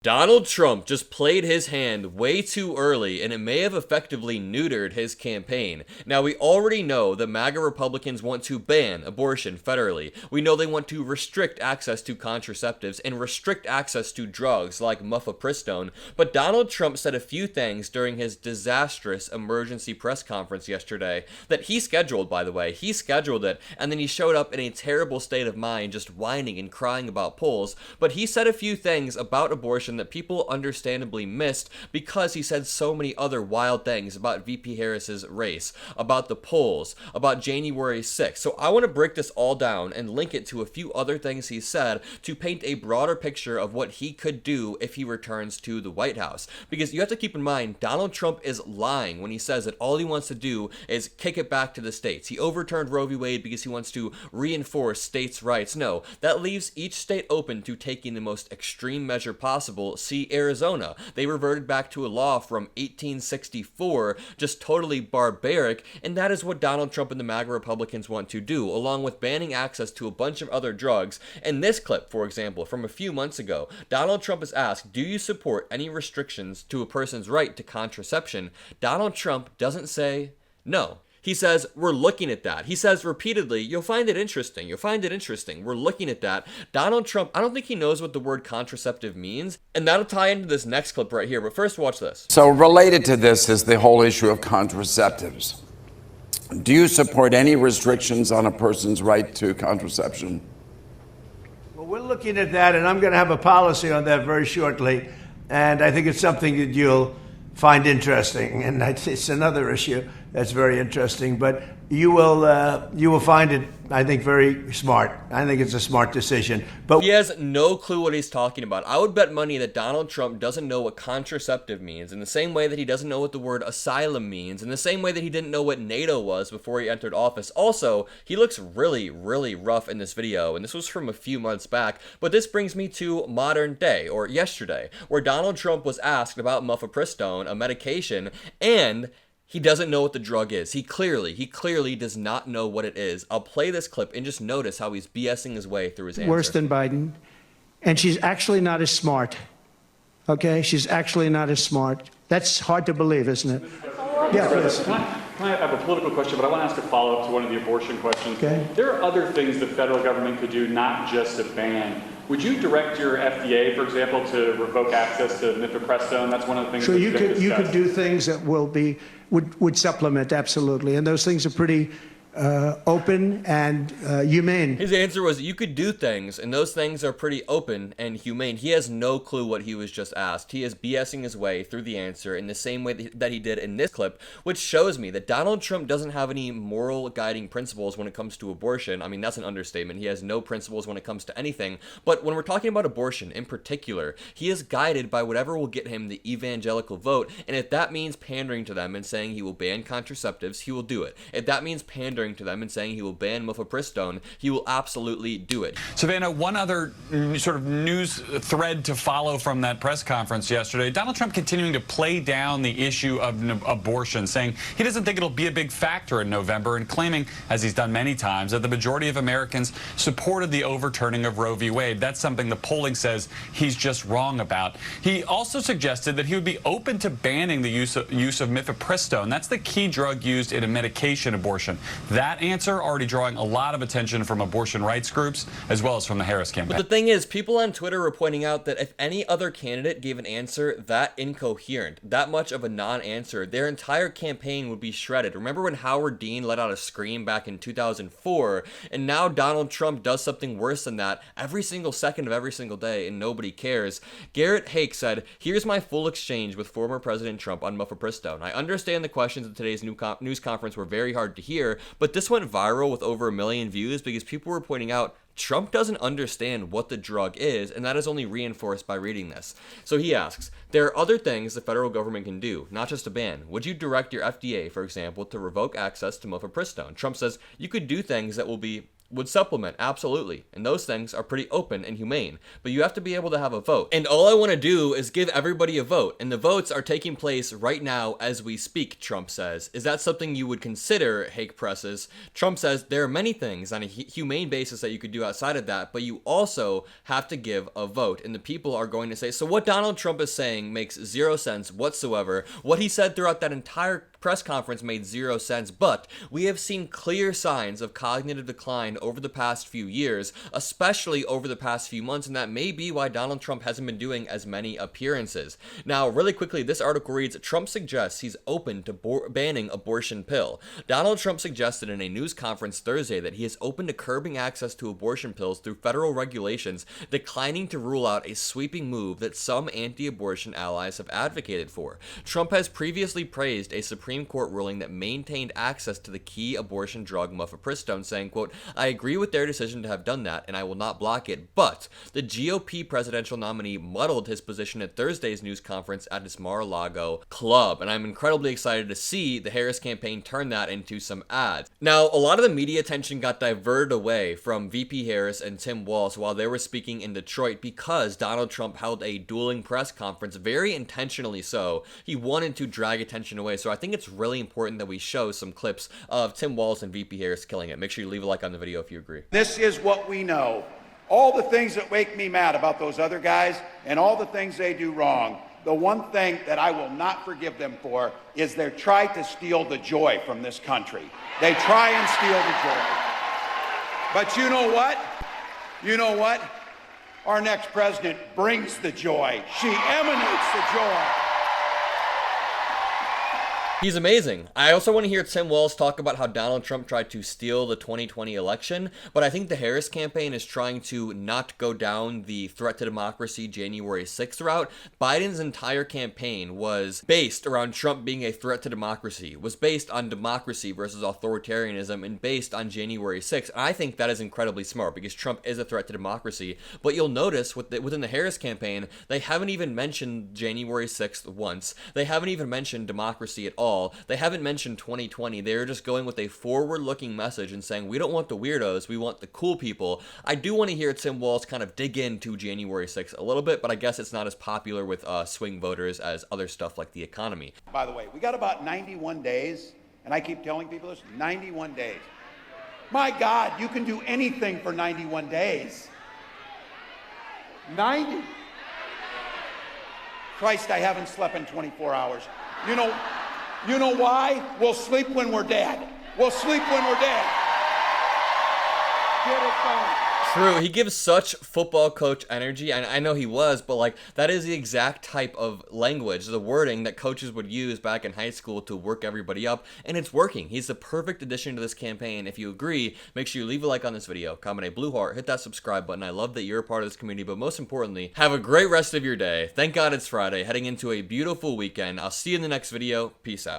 Donald Trump just played his hand way too early, and it may have effectively neutered his campaign. Now, we already know that MAGA Republicans want to ban abortion federally. We know they want to restrict access to contraceptives and restrict access to drugs like mifepristone, but Donald Trump said a few things during his disastrous emergency press conference yesterday that he scheduled, by the way. He scheduled it, and then he showed up in a terrible state of mind, just whining and crying about polls, but he said a few things about abortion that people understandably missed because he said so many other wild things about VP Harris's race, about the polls, about January 6th. So I want to break this all down and link it to a few other things he said to paint a broader picture of what he could do if he returns to the White House. Because you have to keep in mind, Donald Trump is lying when he says that all he wants to do is kick it back to the states. He overturned Roe v. Wade because he wants to reinforce states' rights. No, that leaves each state open to taking the most extreme measure possible. See Arizona. They reverted back to a law from 1864, just totally barbaric, and that is what Donald Trump and the MAGA Republicans want to do, along with banning access to a bunch of other drugs. In this clip, for example, from a few months ago, Donald Trump is asked, do you support any restrictions to a person's right to contraception? Donald Trump doesn't say no. He says, we're looking at that. He says repeatedly, you'll find it interesting. You'll find it interesting. We're looking at that. Donald Trump, I don't think he knows what the word contraceptive means. And that'll tie into this next clip right here. But first, watch this. So related to this is the whole issue of contraceptives. Do you support any restrictions on a person's right to contraception? Well, we're looking at that, and I'm going to have a policy on that very shortly. And I think it's something that you'll find interesting. And it's another issue that's very interesting. But you will find it, I think, very smart. I think it's a smart decision. But he has no clue what he's talking about. I would bet money that Donald Trump doesn't know what contraceptive means, in the same way that he doesn't know what the word asylum means, in the same way that he didn't know what NATO was before he entered office. Also, he looks really, really rough in this video, and this was from a few months back. But this brings me to modern day, or yesterday, where Donald Trump was asked about mifepristone, a medication, and he doesn't know what the drug is. He clearly does not know what it is. I'll play this clip and just notice how he's BSing his way through his answer. Worse than Biden. And she's actually not as smart. Okay? She's actually not as smart. That's hard to believe, isn't it? Yeah, please. Can I have a political question, but I want to ask a follow-up to one of the abortion questions. Okay. There are other things the federal government could do, not just a ban. Would you direct your FDA, for example, to revoke access to mifepristone? That's one of the things So that's you been could discussed. do things that would supplement, absolutely. And those things are pretty open and humane. His answer was, you could do things, and those things are pretty open and humane. He has no clue what he was just asked. He is BSing his way through the answer in the same way that he did in this clip, which shows me that Donald Trump doesn't have any moral guiding principles when it comes to abortion. I mean, that's an understatement. He has no principles when it comes to anything. But when we're talking about abortion in particular, he is guided by whatever will get him the evangelical vote. And if that means pandering to them and saying he will ban contraceptives, he will do it. If that means pandering to them and saying he will ban mifepristone, he will absolutely do it. Savannah, one other sort of news thread to follow from that press conference yesterday, Donald Trump continuing to play down the issue of abortion, saying he doesn't think it'll be a big factor in November, and claiming, as he's done many times, that the majority of Americans supported the overturning of Roe v. Wade. That's something the polling says he's just wrong about. He also suggested that he would be open to banning the use of mifepristone. That's the key drug used in a medication abortion. That answer already drawing a lot of attention from abortion rights groups as well as from the Harris campaign. But the thing is, people on Twitter were pointing out that if any other candidate gave an answer that incoherent, that much of a non-answer, their entire campaign would be shredded. Remember when Howard Dean let out a scream back in 2004, and now Donald Trump does something worse than that every single second of every single day, and nobody cares. Garrett Hake said, here's my full exchange with former President Trump on mifepristone. I understand the questions at today's news conference were very hard to hear, but this went viral with over 1 million views because people were pointing out Trump doesn't understand what the drug is, and that is only reinforced by reading this. So he asks, there are other things the federal government can do, not just a ban. Would you direct your FDA, for example, to revoke access to mifepristone? Trump says, you could do things that will be would supplement, absolutely. And those things are pretty open and humane. But you have to be able to have a vote. And all I want to do is give everybody a vote. And the votes are taking place right now as we speak, Trump says. Is that something you would consider, Hake presses? Trump says there are many things on a humane basis that you could do outside of that, but you also have to give a vote. And the people are going to say, so what Donald Trump is saying makes zero sense whatsoever. What he said throughout that entire press conference made zero sense, but we have seen clear signs of cognitive decline over the past few years, especially over the past few months, and that may be why Donald Trump hasn't been doing as many appearances. Now, really quickly, this article reads, Trump suggests he's open to banning abortion pill. Donald Trump suggested in a news conference Thursday that he is open to curbing access to abortion pills through federal regulations, declining to rule out a sweeping move that some anti-abortion allies have advocated for. Trump has previously praised a Supreme Court ruling that maintained access to the key abortion drug mifepristone, saying, quote, I agree with their decision to have done that, and I will not block it, but the GOP presidential nominee muddled his position at Thursday's news conference at his Mar-a-Lago club, and I'm incredibly excited to see the Harris campaign turn that into some ads. Now, a lot of the media attention got diverted away from VP Harris and Tim Walz while they were speaking in Detroit because Donald Trump held a dueling press conference, very intentionally so. He wanted to drag attention away, so I think it's really important that we show some clips of Tim Walz and VP Harris killing it. Make sure you leave a like on the video if you agree. This is what we know. All the things that make me mad about those other guys and all the things they do wrong, the one thing that I will not forgive them for is they try to steal the joy from this country. They try and steal the joy. But you know what? You know what? Our next president brings the joy. She emanates the joy. He's amazing. I also want to hear Tim Walz talk about how Donald Trump tried to steal the 2020 election, but I think the Harris campaign is trying to not go down the threat to democracy January 6th route. Biden's entire campaign was based around Trump being a threat to democracy, was based on democracy versus authoritarianism, and based on January 6th. And I think that is incredibly smart because Trump is a threat to democracy, but you'll notice within the Harris campaign, they haven't even mentioned January 6th once. They haven't even mentioned democracy at all. They haven't mentioned 2020. They're just going with a forward-looking message and saying, we don't want the weirdos, we want the cool people. I do want to hear Tim Walz kind of dig into January 6th a little bit, but I guess it's not as popular with swing voters as other stuff like the economy. By the way, we got about 91 days, and I keep telling people this, 91 days. My God, you can do anything for 91 days. 90. Christ, I haven't slept in 24 hours. You know why? We'll sleep when we're dead. We'll sleep when we're dead. Get it going. True, he gives such football coach energy, and I know he was, but like that is the exact type of language, the wording that coaches would use back in high school to work everybody up, and it's working. He's the perfect addition to this campaign. If you agree, make sure you leave a like on this video, comment a blue heart, hit that subscribe button. I love that you're a part of this community, but most importantly, have a great rest of your day. Thank God it's Friday, heading into a beautiful weekend. I'll see you in the next video. Peace out.